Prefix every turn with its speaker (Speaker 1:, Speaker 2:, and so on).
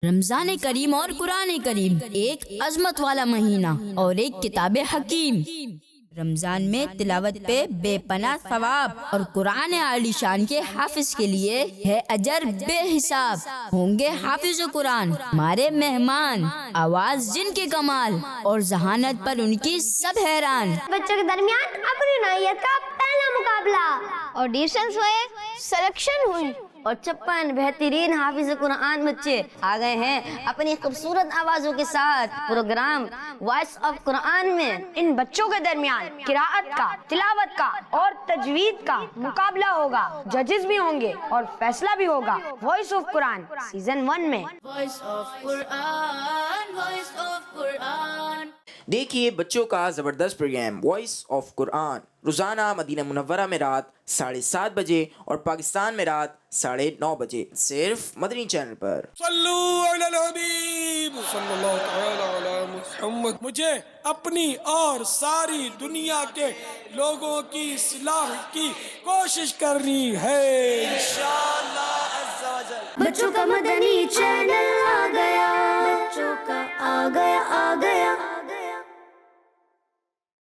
Speaker 1: رمضان کریم اور قرآن کریم ایک عظمت والا مہینہ اور ایک کتاب حکیم۔ رمضان میں تلاوت پہ بے پناہ ثواب اور قرآن عالی شان کے حافظ کے لیے ہے اجر بے حساب۔ ہوں گے حافظ قرآن ہمارے مہمان، آواز جن کے کمال اور ذہانت پر ان کی سب حیران۔
Speaker 2: بچوں کے درمیان اپنی نوعیت کا پہلا مقابلہ، آڈیشنز ہوئے، سلیکشن ہوئی اور 56 بہترین حافظ قرآن بچے آ گئے ہیں اپنی خوبصورت آوازوں کے ساتھ پروگرام وائس آف قرآن میں۔ ان بچوں کے درمیان قراءت کا، تلاوت کا اور تجوید کا مقابلہ ہوگا، ججز بھی ہوں گے اور فیصلہ بھی ہوگا۔ وائس آف قرآن سیزن 1 میں
Speaker 1: وائس آف قرآن، وائس آف قرآن۔
Speaker 3: دیکھیے بچوں کا زبردست پروگرام وائس آف قرآن روزانہ مدینہ منورہ میں رات 7:30 بجے اور پاکستان میں رات 9:30 بجے، صرف مدنی چینل پر۔
Speaker 4: صلو علی الحبیب صلی اللہ تعالی علی محمد۔ مجھے اپنی اور ساری دنیا کے لوگوں کی اصلاح کی کوشش کرنی ہے انشاءاللہ عز و جل۔
Speaker 2: بچوں کا مدنی چینل آ گیا۔